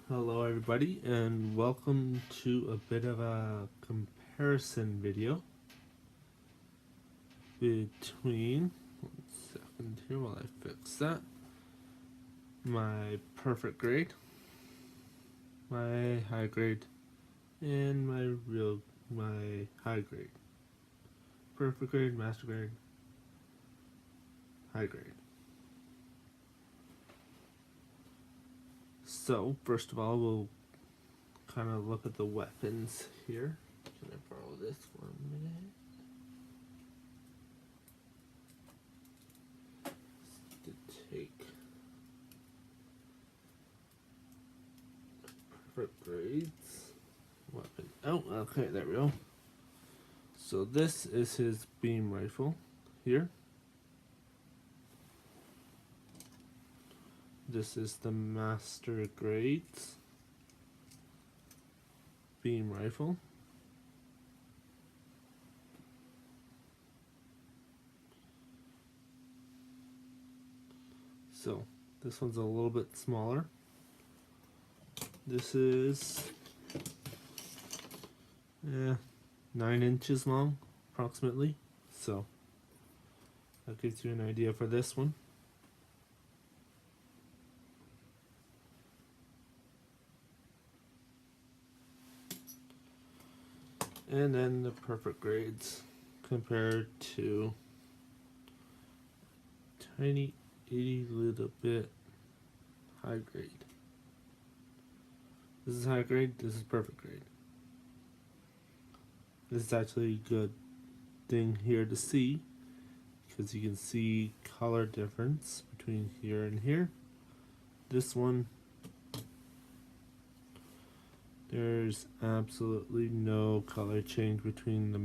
Hello everybody and welcome to a bit of a comparison video between, one second here while I fix that, my perfect grade, my high grade, and my high grade. Perfect grade, master grade, high grade. So first of all, we'll kind of look at the weapons here. Can I borrow this for a minute? To take perfect grades weapon. Oh, okay, there we go. So this is his beam rifle here. This is the master grades beam rifle. So this one's a little bit smaller. This is 9 inches long approximately. So that gives you an idea for this one. And then the perfect grades compared to tiny itty little bit high grade. This is high grade, this is perfect grade. This is actually a good thing here to see because you can see color difference between here and here. This one, there's absolutely no color change between the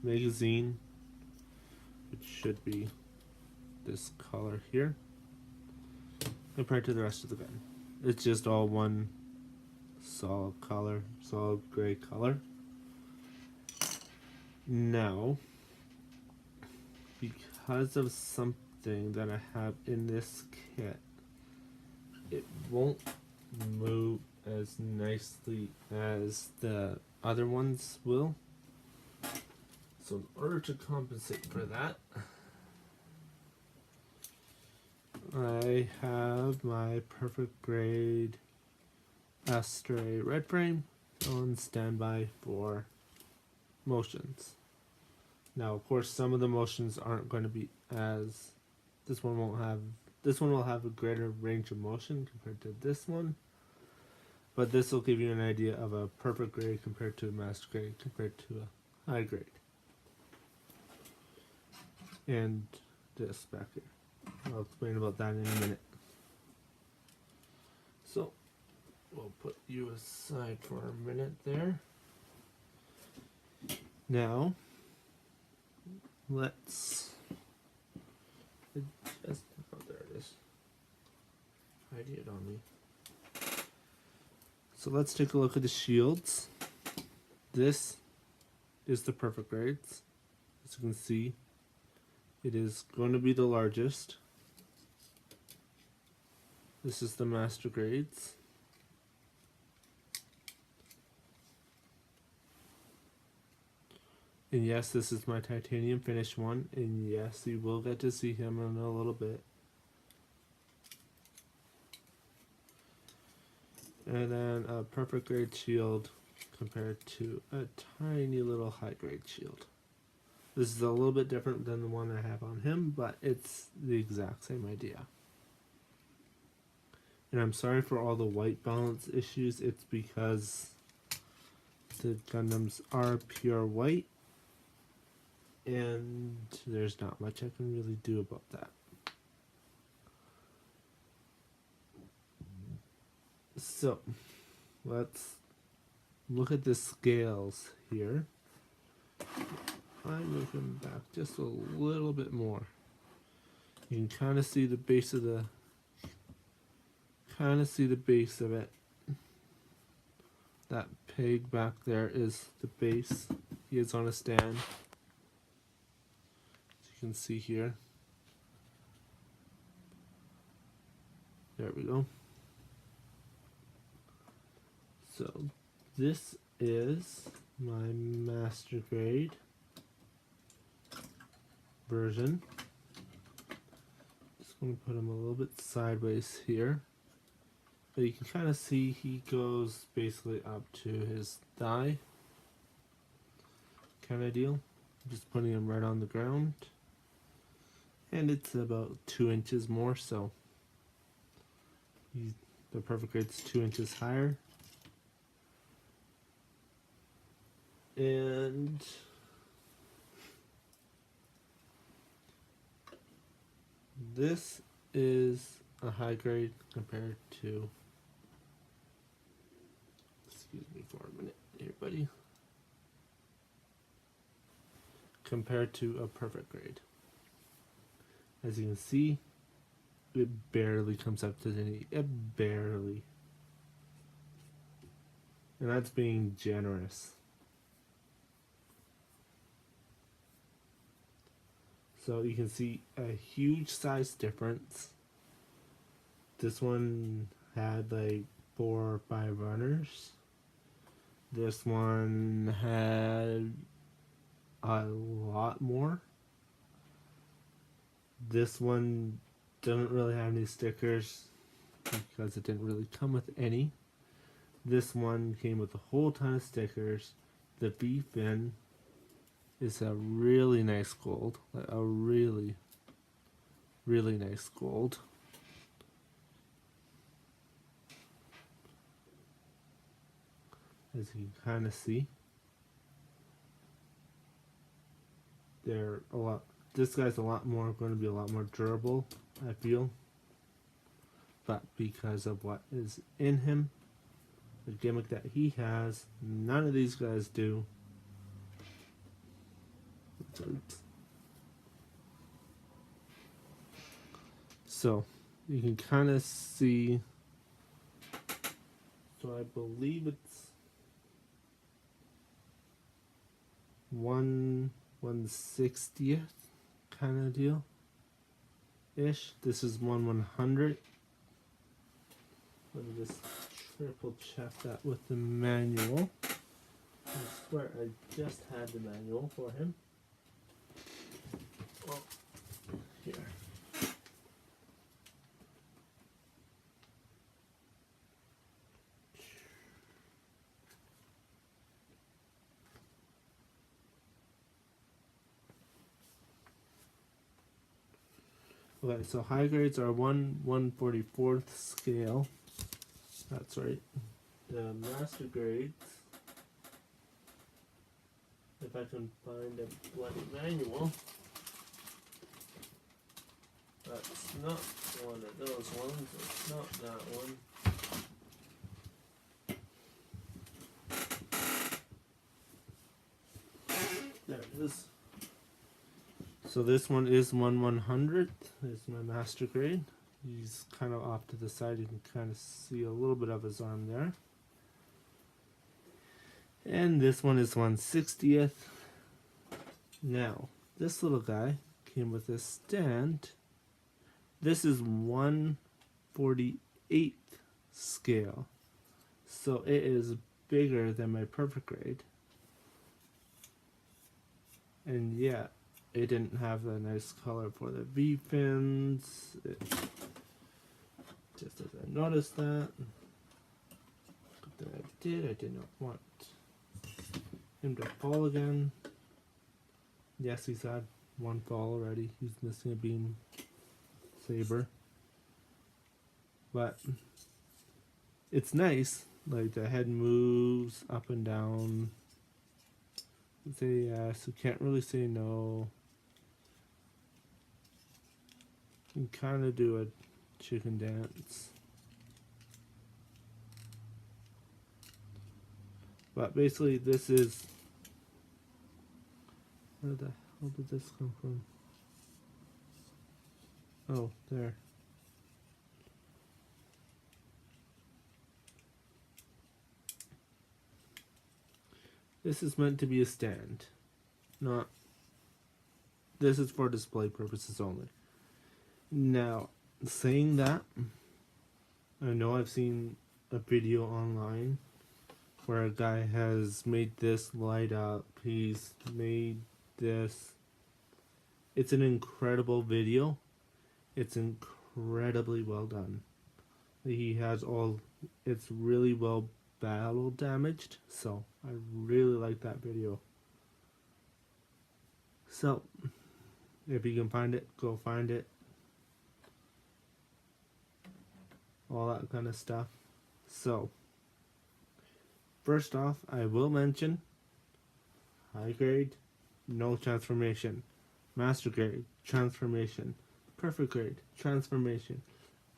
magazine, which should be this color here, compared to the rest of the gun. It's just all one solid gray color. Now, because of something that I have in this kit, it won't move as nicely as the other ones will. So in order to compensate for that, I have my perfect grade Astray red frame on standby for motions. Now of course some of the motions aren't going to be as, this one will have a greater range of motion compared to this one. But this will give you an idea of a perfect grade compared to a master grade compared to a high grade. And this back here. I'll explain about that in a minute. So we'll put you aside for a minute there. Now let's adjust, oh there it is. Hiding it on me. So let's take a look at the shields. This is the perfect grades. As you can see, it is going to be the largest. This is the master grades. And yes, this is my titanium finish one. And yes, you will get to see him in a little bit. And then a perfect grade shield compared to a tiny little high grade shield. This is a little bit different than the one I have on him, but it's the exact same idea. And I'm sorry for all the white balance issues. It's because the Gundams are pure white, and there's not much I can really do about that. So let's look at the scales here. I move him back just a little bit more. You can kind of see the base of it. That peg back there is the base. He is on a stand, as you can see here. There we go. So this is my master grade version. Just going to put him a little bit sideways here. But you can kind of see he goes basically up to his thigh kind of deal. Just putting him right on the ground. And it's about 2 inches more, so the perfect grade's 2 inches higher. And this is a high grade compared to, excuse me for a minute here, buddy, compared to a perfect grade. As you can see, it barely comes up to the knee. It barely. And that's being generous. So you can see a huge size difference. This one had like 4 or 5 runners. This one had a lot more. This one doesn't really have any stickers because it didn't really come with any. This one came with a whole ton of stickers. The V-fin is a really nice gold. A really, really nice gold. As you can kind of see, they're a lot. This guy's going to be a lot more durable, I feel. But because of what is in him, the gimmick that he has, none of these guys do. So you can kind of see. So I believe it's 1/160th kind of deal ish. This is 1/100th. Let me just triple check that with the manual. I swear I just had the manual for him. Well, here. Okay, so high grades are 1/144th scale. That's right. The master grades, if I can find a bloody manual, that's not one of those ones. It's not that one. There it is. So this one is 1/100th. It's my master grade. He's kind of off to the side. You can kind of see a little bit of his arm there. And this one is 1/60th. Now, this little guy came with a stand. This is 1/48th scale. So it is bigger than my perfect grade. And yeah, it didn't have a nice color for the V-fins. Just as I noticed that. But then I did not want him to fall again. Yes, he's had one fall already. He's missing a beam saber. But it's nice. Like the head moves up and down. You say yes, you can't really say no. You can kind of do a chicken dance. But basically this is, where the hell did this come from? Oh, there. This is meant to be a stand. Not, this is for display purposes only. Now, saying that, I know I've seen a video online where a guy has made this light up. He's made this. It's an incredible video. It's incredibly well done. He has all. It's really well battle damaged, so I really like that video. So, if you can find it, go find it. All that kind of stuff. So, first off, I will mention high grade, no transformation. Master grade, transformation. Perfect grade, transformation.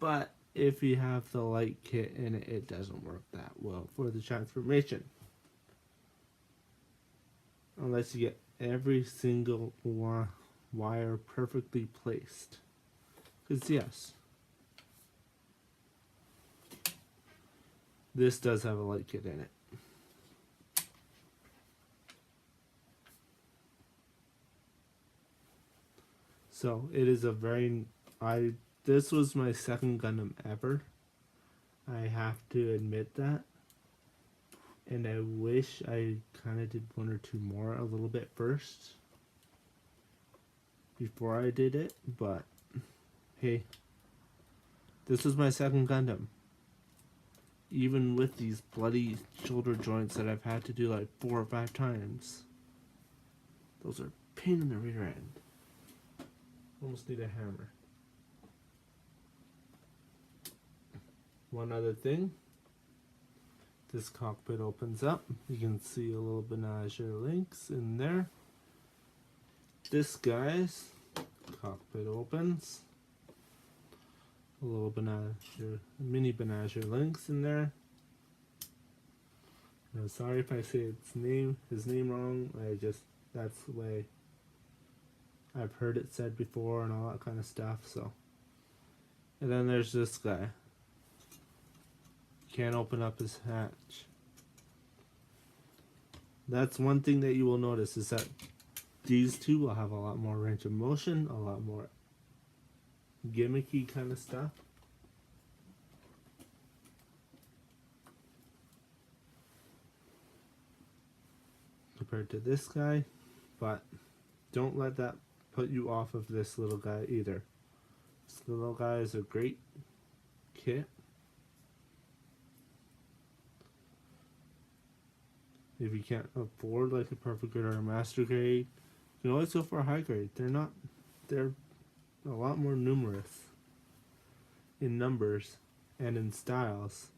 But if you have the light kit in it, it doesn't work that well for the transformation. Unless you get every single wire perfectly placed. Because yes, this does have a light kit in it. So it is a very this was my second Gundam ever. I have to admit that. And I wish I kind of did one or two more a little bit first before I did it, but hey, this was my second Gundam. Even with these bloody shoulder joints that I've had to do like 4 or 5 times. Those are pain in the rear end. Almost need a hammer. One other thing. This cockpit opens up. You can see a little Banagher links in there. This guy's cockpit opens. A little Banagher, mini Banagher links in there. Now, sorry if I say his name wrong. That's the way I've heard it said before and all that kind of stuff. So, and then there's this guy. Can't open up his hatch. That's one thing that you will notice is that these two will have a lot more range of motion, a lot more gimmicky kind of stuff. Compared to this guy, but don't let that put you off of this little guy either. This little guy is a great kit. If you can't afford like a perfect grade or a master grade, you can always go for a high grade. They're a lot more numerous in numbers and in styles.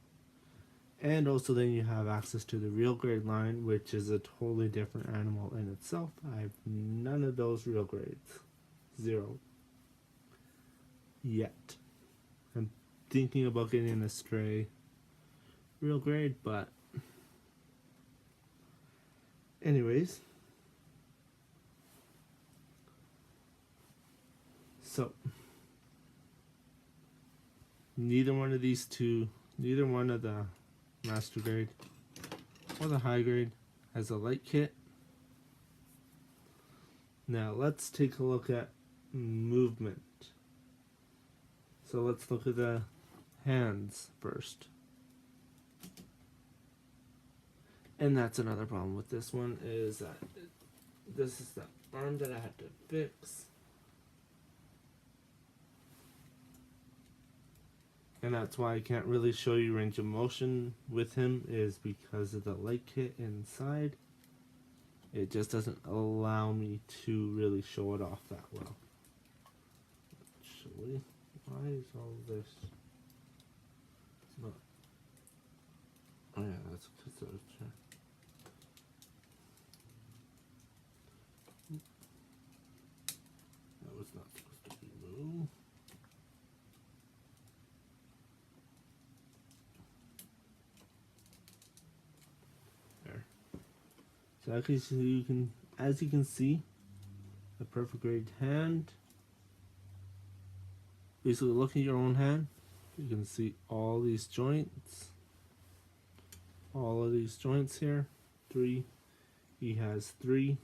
And also then you have access to the real grade line, which is a totally different animal in itself. I have none of those real grades. 0. Yet. I'm thinking about getting a stray real grade, but anyways, so neither one of the master grade or the high grade has a light kit. Now let's take a look at movement. So let's look at the hands first. And that's another problem with this one, is that this is the arm that I had to fix. And that's why I can't really show you range of motion with him, is because of the light kit inside. It just doesn't allow me to really show it off that well. Actually, why is all this? It's not. Oh yeah, that's because of the that was not supposed to be moved. There. So actually, as you can see, a perfect grade hand. Basically, look at your own hand. You can see all these joints. All of these joints here. 3. He has 3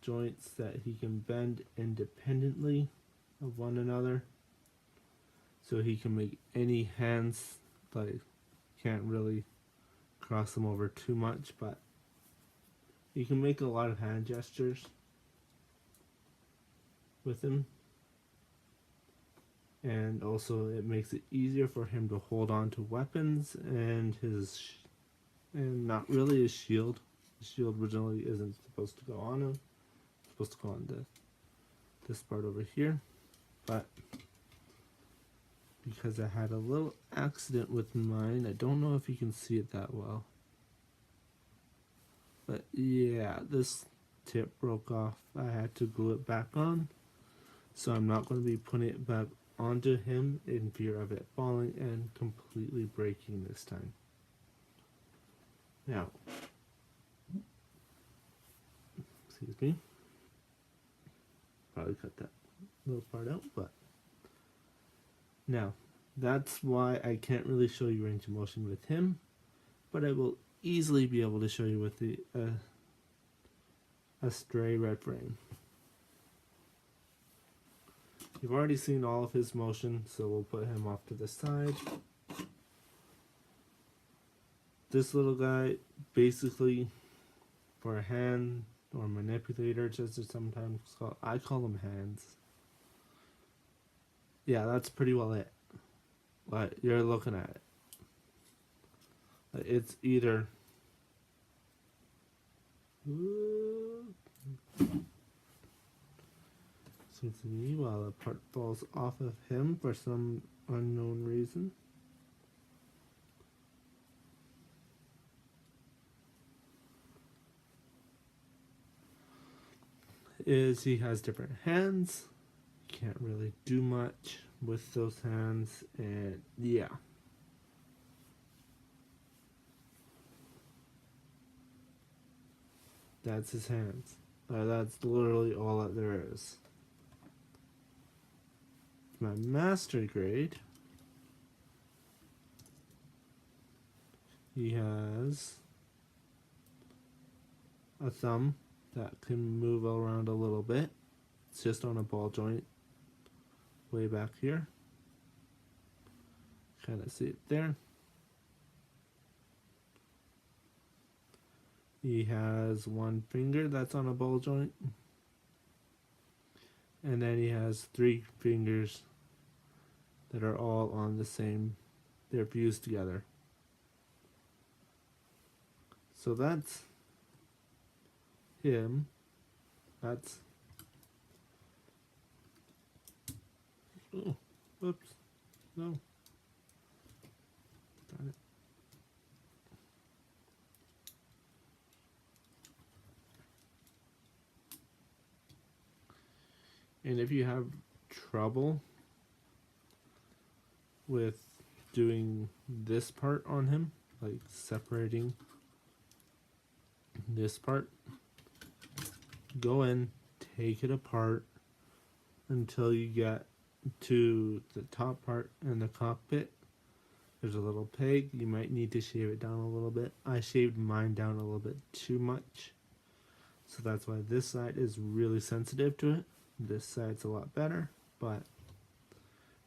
joints that he can bend independently of one another. So he can make any hands, like, can't really cross them over too much, but you can make a lot of hand gestures with him. And also it makes it easier for him to hold on to weapons and and not really his shield. The shield originally isn't supposed to go on him. It's supposed to go on this part over here. But because I had a little accident with mine, I don't know if you can see it that well. But yeah, this tip broke off. I had to glue it back on. So I'm not going to be putting it back onto him in fear of it falling and completely breaking this time. Now, excuse me, probably cut that little part out, but now that's why I can't really show you range of motion with him, but I will easily be able to show you with the Astray Red Frame. You've already seen all of his motion, so we'll put him off to the side. This little guy, basically, for a hand or manipulator, just as sometimes called, I call them hands. Yeah, that's pretty well it. But you're looking at it. It's either seems to me while a part falls off of him for some unknown reason. Is he has different hands. Can't really do much with those hands, and yeah. That's his hands. That's literally all that there is. My master grade, he has a thumb that can move around a little bit. It's just on a ball joint way back here. Kind of see it there. He has one finger that's on a ball joint. And then he has 3 fingers that are all on the same, they're fused together. So that's him. That's, oh, whoops, no. Got it. And if you have trouble with doing this part on him, like separating this part, go in, take it apart until you get to the top part in the cockpit. There's a little peg. You might need to shave it down a little bit. I shaved mine down a little bit too much, so that's why this side is really sensitive to it. This side's a lot better, but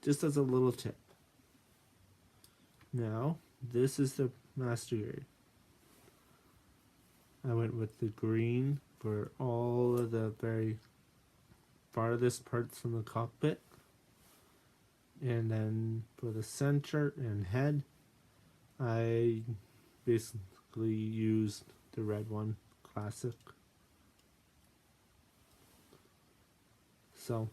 just as a little tip. Now, this is the master grade. I went with the green for all of the very farthest parts from the cockpit. And then for the center and head, I basically used the red one, classic. So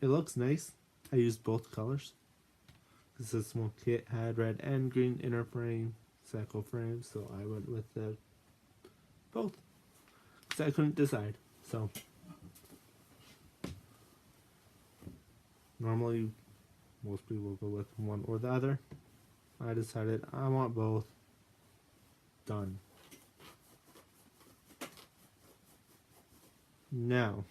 it looks nice. I used both colors because this one kit had red and green inner frame, cycle frame, so I went with the both because I couldn't decide. So normally most people go with one or the other. I decided I want both. Done. Now,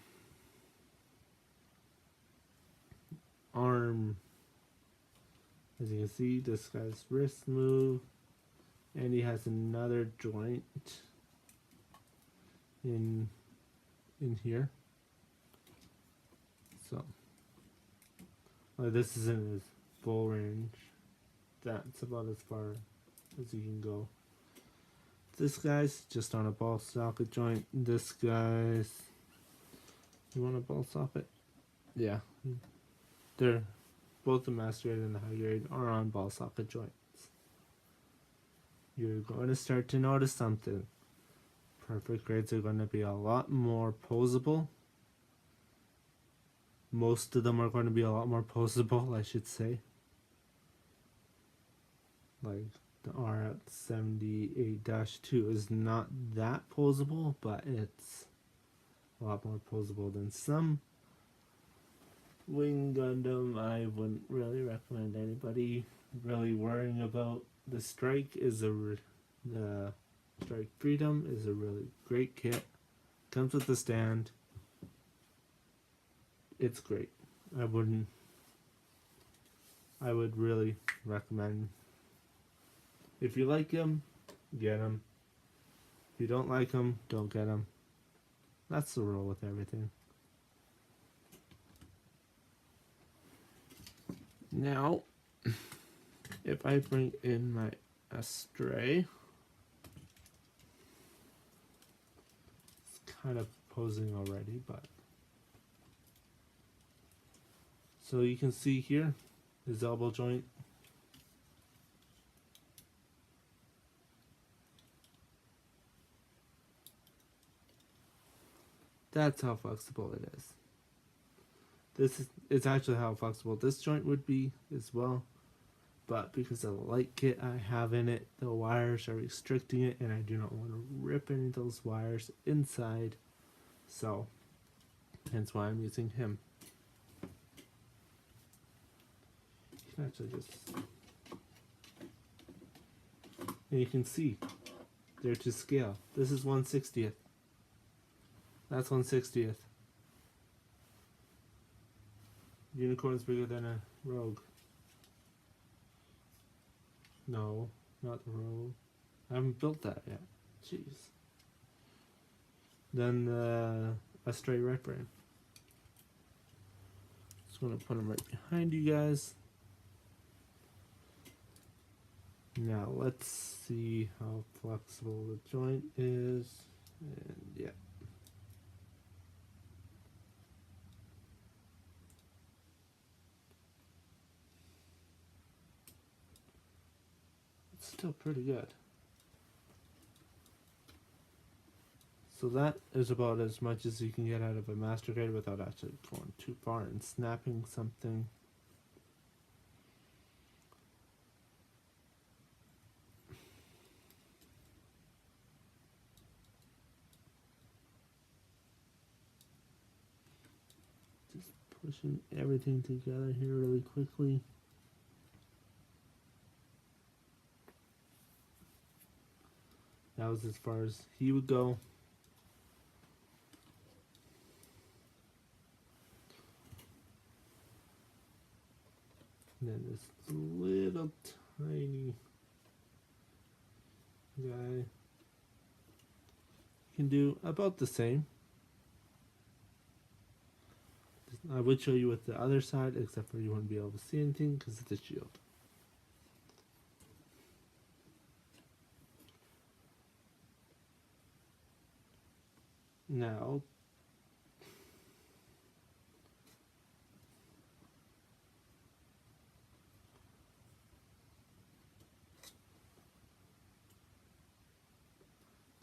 arm. As you can see, this guy's wrist move, and he has another joint in here. So, this isn't his full range. that's about as far as you can go. This guy's just on a ball socket joint. This guy's, you want a ball socket? Yeah, they're both the master grade and the high grade are on ball socket joints. You're going to start to notice something. Perfect grades are going to be a lot more posable. Most of them are going to be a lot more posable, I should say. Like the RX-78-2 is not that posable, but it's a lot more posable than some. Wing Gundam, I wouldn't really recommend anybody really worrying about. The Strike is the Strike Freedom is a really great kit. Comes with the stand. It's great. I would really recommend. If you like them, get them. If you don't like them, don't get them. That's the rule with everything. Now, if I bring in my Astray, it's kind of posing already, but so you can see here his elbow joint. That's how flexible it is. It's actually how flexible this joint would be as well. But because of the light kit I have in it, the wires are restricting it, and I do not want to rip any of those wires inside. So, hence why I'm using him. You can actually just... And you can see, they're to scale. This is 1/60th. That's 1/60th. Unicorn's bigger than a Rogue. No, not the Rogue. I haven't built that yet. Jeez. Then a Astray Red Frame. Just gonna put them right behind you guys. Now let's see how flexible the joint is. And yeah. It's still pretty good. So that is about as much as you can get out of a master grade without actually going too far and snapping something. Just pushing everything together here really quickly. That was as far as he would go. And then this little tiny guy can do about the same. I would show you with the other side, except for you wouldn't be able to see anything because it's a shield. Now,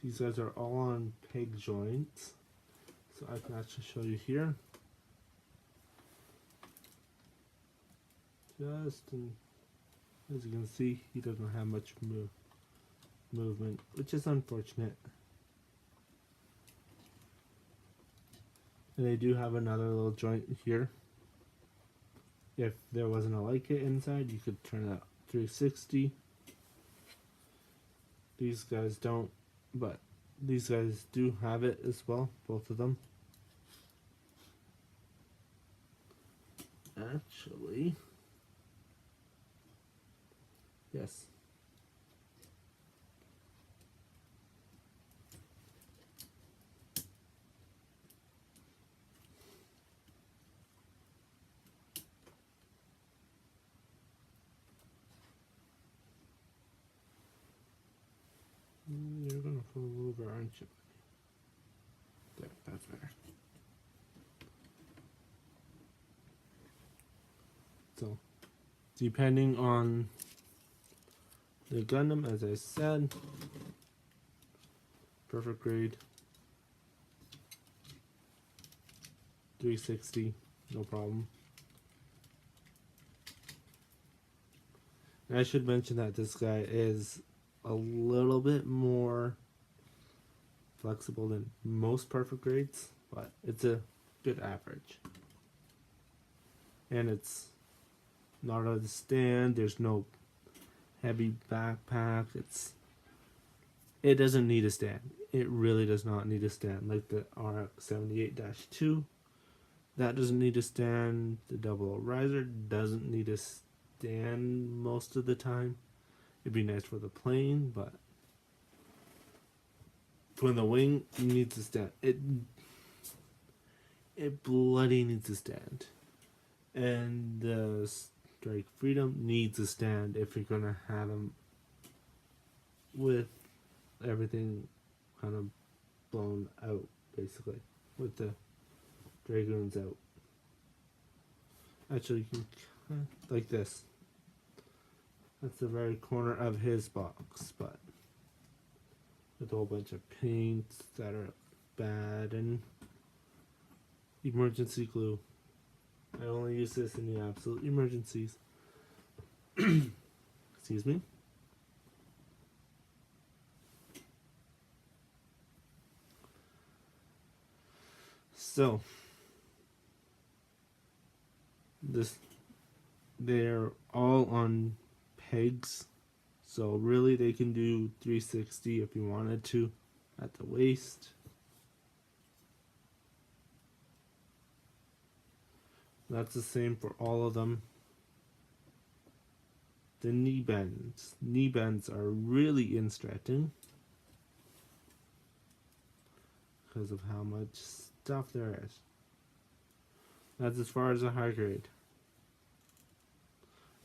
these guys are all on peg joints, so I can actually show you here. As you can see, he doesn't have much movement, which is unfortunate. And they do have another little joint here. If there wasn't a light kit inside, you could turn that 360. These guys don't, but these guys do have it as well, both of them. Actually, yes. friendship. There, that's better. So, depending on the Gundam, as I said, perfect grade, 360, no problem. And I should mention that this guy is a little bit more flexible than most perfect grades, but it's a good average. And it's not on the stand, there's no heavy backpack, it doesn't need a stand. It really does not need a stand. Like the RX-78-2, that doesn't need a stand. The Double Riser doesn't need a stand most of the time. It'd be nice for the plane, but for the wing, you need to stand. It bloody needs to stand. And the Strike Freedom needs to stand if you're gonna have them with everything kind of blown out, basically, with the Dragoons out. Actually, you can like this. That's the very corner of his box, but with a whole bunch of paints that are bad and emergency glue. I only use this in the absolute emergencies. Excuse me. So, they're all on pegs, so really they can do 360 if you wanted to at the waist. That's the same for all of them. The knee bends. Knee bends are really interesting because of how much stuff there is. That's as far as a high grade.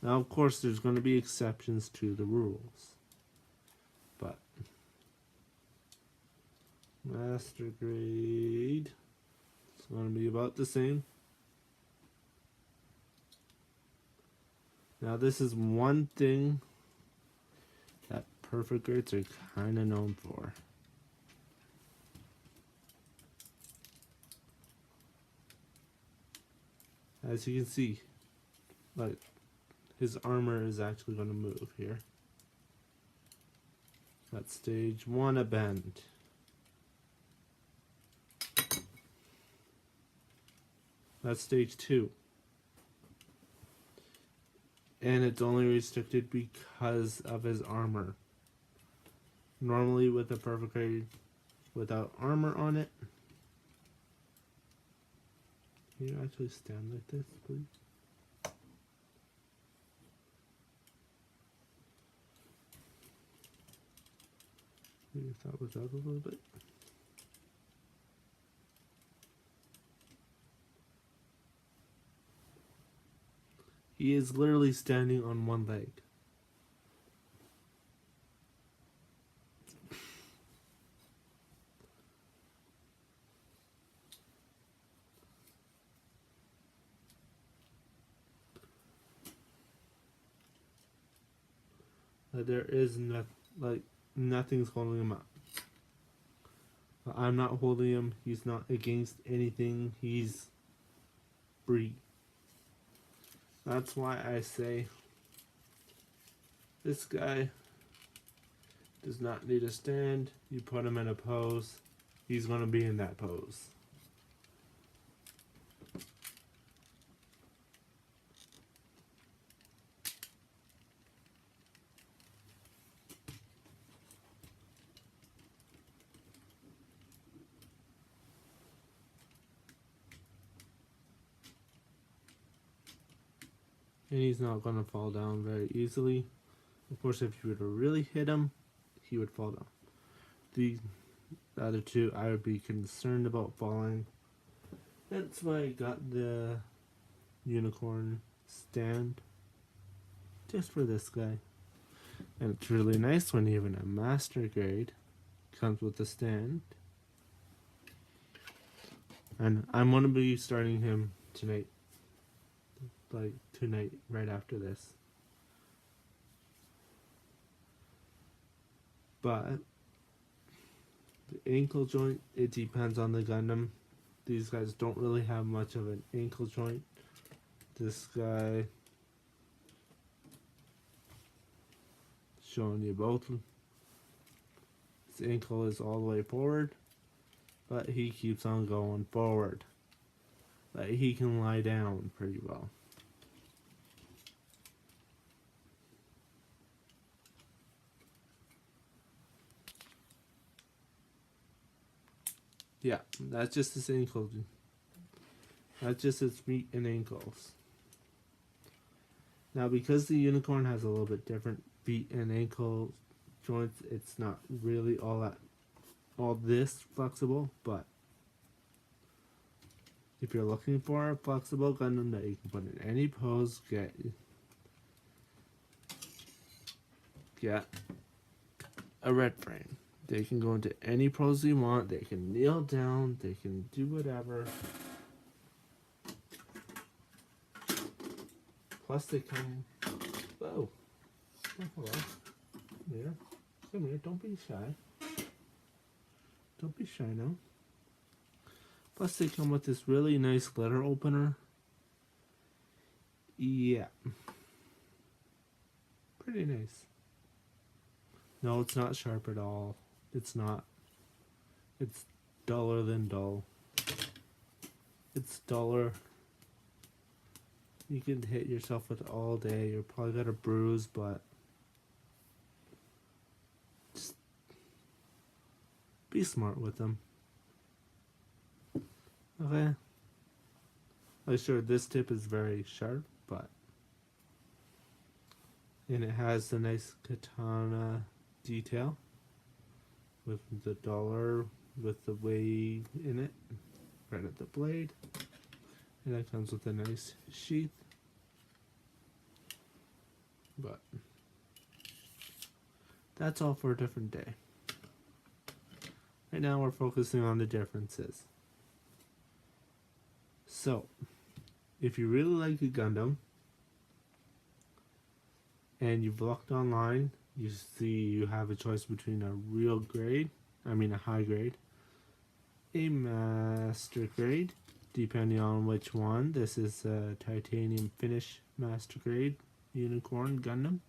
Now, of course, there's going to be exceptions to the rules, but master grade is going to be about the same. Now, this is one thing that perfect grades are kind of known for. As you can see, like, his armor is actually going to move here. That's stage 1, a bend. That's stage 2. And it's only restricted because of his armor. Normally with a perfect grade without armor on it. Can you actually stand like this, please? Maybe that was out a little bit. He is literally standing on one leg. There is nothing's holding him up. I'm not holding him. He's not against anything. He's free. That's why I say this guy does not need a stand. You put him in a pose, he's going to be in that pose. And he's not going to fall down very easily. Of course, if you were to really hit him, he would fall down. The other two, I would be concerned about falling. That's why I got the unicorn stand. Just for this guy. And it's really nice when you're in a master grade. Comes with a stand. And I'm going to be starting him tonight. Like tonight, right after this. But the ankle joint, it depends on the Gundam. These guys don't really have much of an ankle joint. This guy, showing you both. His ankle is all the way forward, but he keeps on going forward. But he can lie down pretty well. Yeah, that's just his ankle. That's just his feet and ankles. Now, because the unicorn has a little bit different feet and ankle joints, it's not really all this flexible, but if you're looking for a flexible Gundam that you can put in any pose, get a red frame. They can go into any pose you want. They can kneel down. They can do whatever. Plus they come... Whoa. Oh, hello. Come here. Come here. Don't be shy. Don't be shy now. Plus they come with this really nice letter opener. Yeah. Pretty nice. No, it's not sharp at all. It's not. It's duller than dull. It's duller. You can hit yourself with it all day. You're probably got a bruise, but just be smart with them. Okay. I'm sure this tip is very sharp, but and it has the nice katana detail with the dollar with the way in it right at the blade, and that comes with a nice sheath. But that's all for a different day. Right now we're focusing on the differences. So if you really like a Gundam and you've looked online, you see you have a choice between a a high grade, a master grade, depending on which one. This is a titanium finish master grade unicorn Gundam.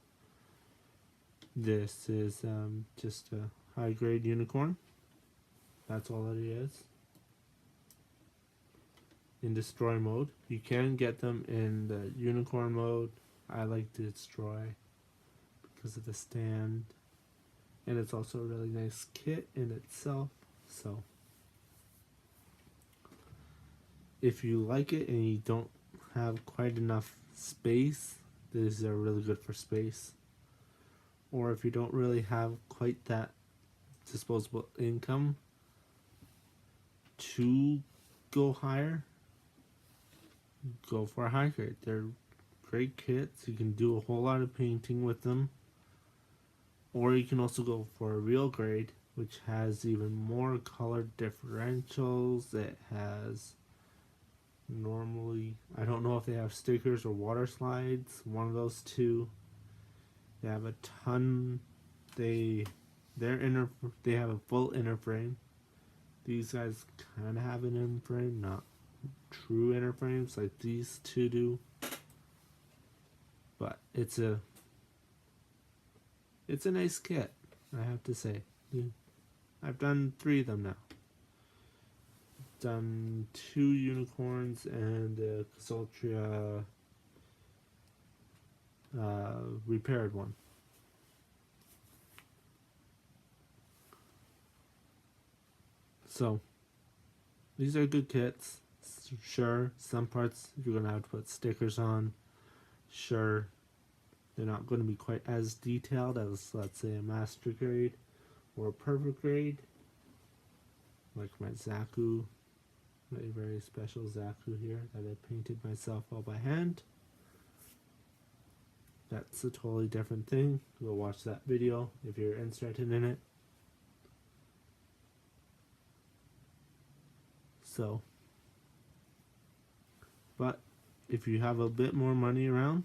This is just a high grade unicorn. That's all it is. In destroy mode, you can get them in the unicorn mode. I like to destroy because of the stand, and it's also a really nice kit in itself. So if you like it and you don't have quite enough space, these are really good for space. Or if you don't really have quite that disposable income to go higher, go for a high grade. They're great kits. You can do a whole lot of painting with them. Or you can also go for a real grade, which has even more color differentials. It has normally, I don't know if they have stickers or water slides, one of those two. They have a ton. They have a full inner frame. These guys kind of have an inner frame, not true inner frames like these two do. But it's a nice kit, I have to say. I've done 3 of them now. Done 2 unicorns and the Casultria repaired one. So these are good kits. Sure, some parts you're gonna have to put stickers on. Sure, they're not going to be quite as detailed as, let's say, a master grade or a perfect grade, like my Zaku, my very special Zaku here that I painted myself all by hand. That's a totally different thing. Go watch that video if you're interested in it. So, but if you have a bit more money around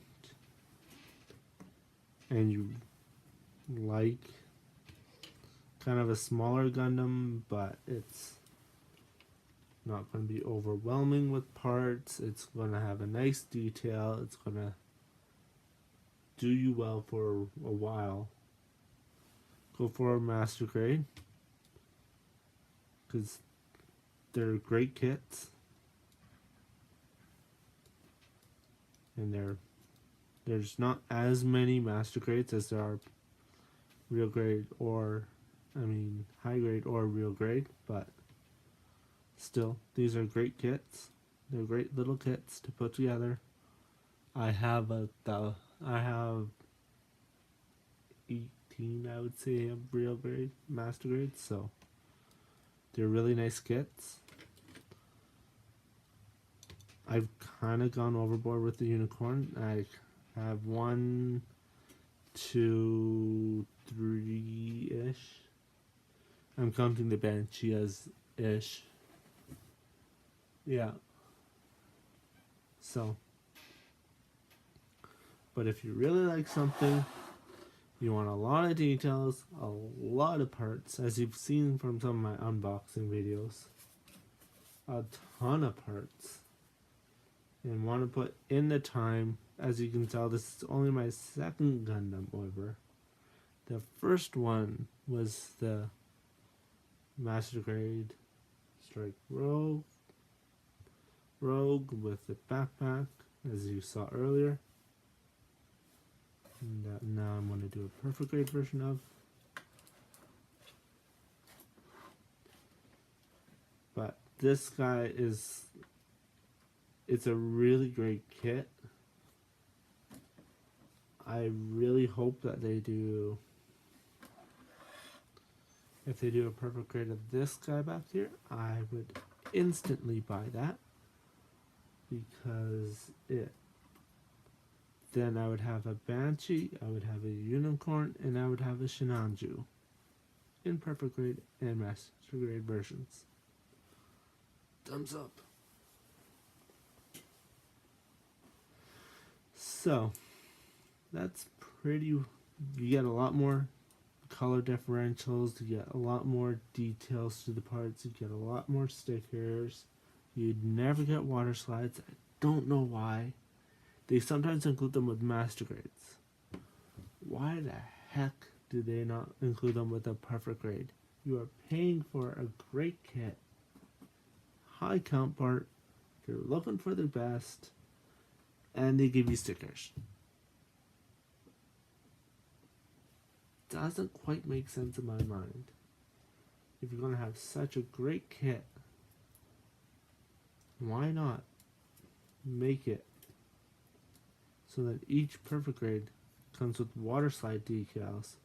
and you like kind of a smaller Gundam, but it's not going to be overwhelming with parts, it's going to have a nice detail, it's going to do you well for a while, go for a master grade, because they're great kits, and there's not as many master grades as there are real grade or, high grade or real grade, but still, these are great kits. They're great little kits to put together. I have 18, I would say, of real grade, master grades, so they're really nice kits. I've kind of gone overboard with the unicorn. I have 1, 2, 3-ish. I'm counting the Banshee as ish. Yeah. So, but if you really like something, you want a lot of details, a lot of parts, as you've seen from some of my unboxing videos, a ton of parts, and want to put in the time. As you can tell, this is only my second Gundam ever. The first one was the Master Grade Strike Rogue with the backpack, as you saw earlier. And now I'm going to do a perfect grade version of. But this guy it's a really great kit. I really hope that if they do a perfect grade of this guy back here, I would instantly buy that, because then I would have a Banshee, I would have a Unicorn, and I would have a Shinanju in perfect grade and master grade versions. Thumbs up. So that's pretty. You get a lot more color differentials, you get a lot more details to the parts, you get a lot more stickers. You'd never get water slides. I don't know why. They sometimes include them with master grades. Why the heck do they not include them with a perfect grade? You are paying for a great kit, high count part, they're looking for their best, and they give you stickers. Doesn't quite make sense in my mind. If you're going to have such a great kit, why not make it so that each perfect grade comes with water slide decals,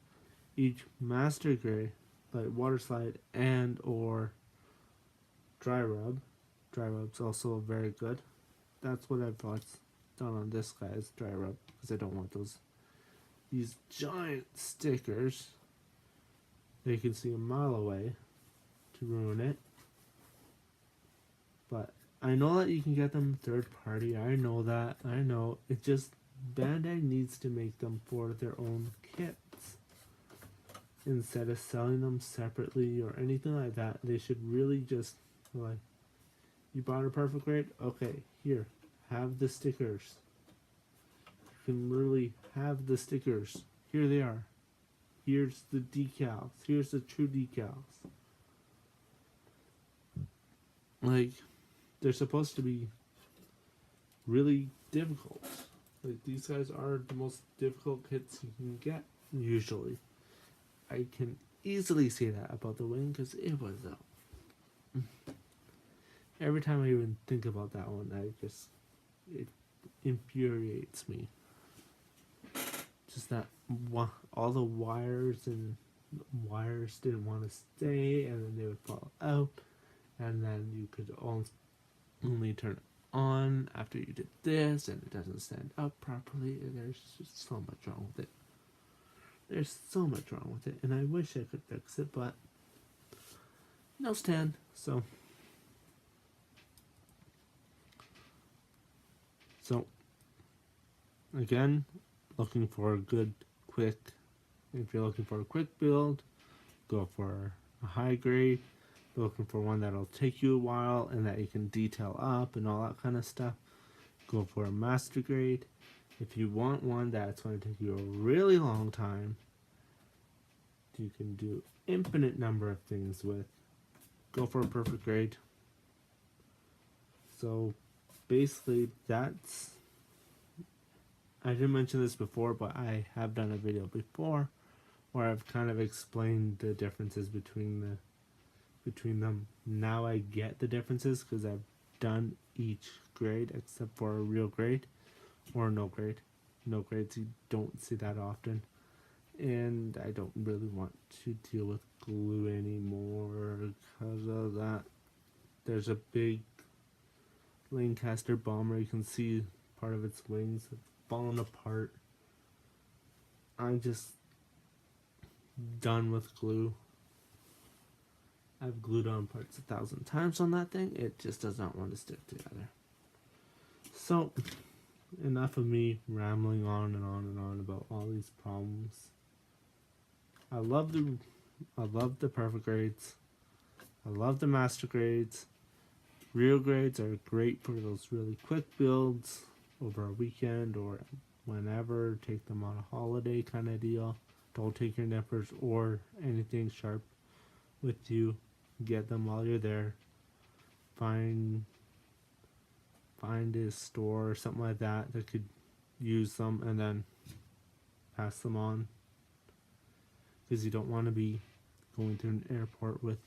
each master grade, like water slide and or dry rub. Dry rub's also very good. That's what I've done on this guy's dry rub, because I don't want these giant stickers that you can see a mile away to ruin it. But I know that you can get them third party. I know that. I know. It just, Bandai needs to make them for their own kits. Instead of selling them separately or anything like that, they should really just, like, you bought a perfect grade? Okay, here, have the stickers. You can literally have the stickers. Here they are. Here's the decals. Here's the true decals. Like, they're supposed to be really difficult. Like, these guys are the most difficult kits you can get, usually. I can easily say that about the Wing, because it was every time I even think about that one, it infuriates me. Just that all the wires didn't want to stay, and then they would fall out, and then you could only turn it on after you did this, and it doesn't stand up properly, and there's just so much wrong with it. There's so much wrong with it, and I wish I could fix it, but no stand, so So again, looking for a good quick, if you're looking for a quick build, go for a high grade. If you're looking for one that'll take you a while and that you can detail up and all that kind of stuff, go for a master grade. If you want one that's going to take you a really long time, you can do infinite number of things with, go for a perfect grade. So basically that's, I didn't mention this before, but I have done a video before where I've kind of explained the differences between them. Now I get the differences because I've done each grade except for a real grade or no grade. No grades you don't see that often, and I don't really want to deal with glue anymore because of that. There's a big Lancaster bomber, you can see part of its wings have fallen apart. I'm just done with glue. I've glued on parts 1,000 times on that thing. It just does not want to stick together. So enough of me rambling on and on and on about all these problems. I love the perfect grades. I love the master grades. Real grades are great for those really quick builds over a weekend or whenever. Take them on a holiday kind of deal. Don't take your nippers or anything sharp with you. Get them while you're there. Find a store or something like that that could use them and then pass them on, because you don't want to be going through an airport with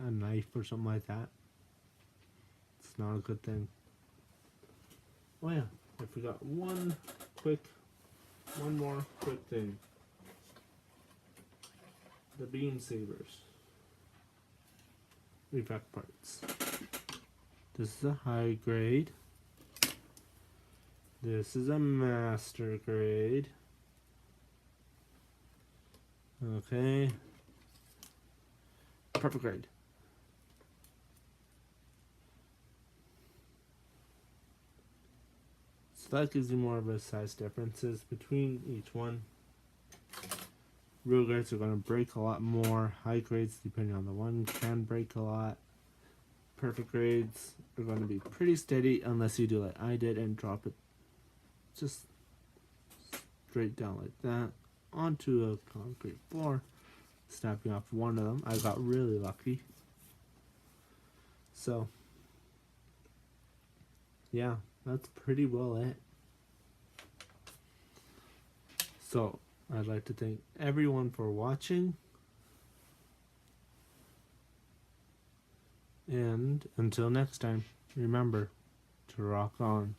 a knife or something like that. It's not a good thing. Oh yeah, I forgot one more quick thing. The beam sabers. Effect parts. This is a high grade. This is a master grade. Okay. Perfect grade. So that gives you more of a size differences between each one. Real grades are going to break a lot more. High grades, depending on the one, can break a lot. Perfect grades are going to be pretty steady unless you do like I did and drop it just straight down like that onto a concrete floor, snapping off one of them. I got really lucky. So yeah, that's pretty well it. So I'd like to thank everyone for watching, and until next time, remember to rock on.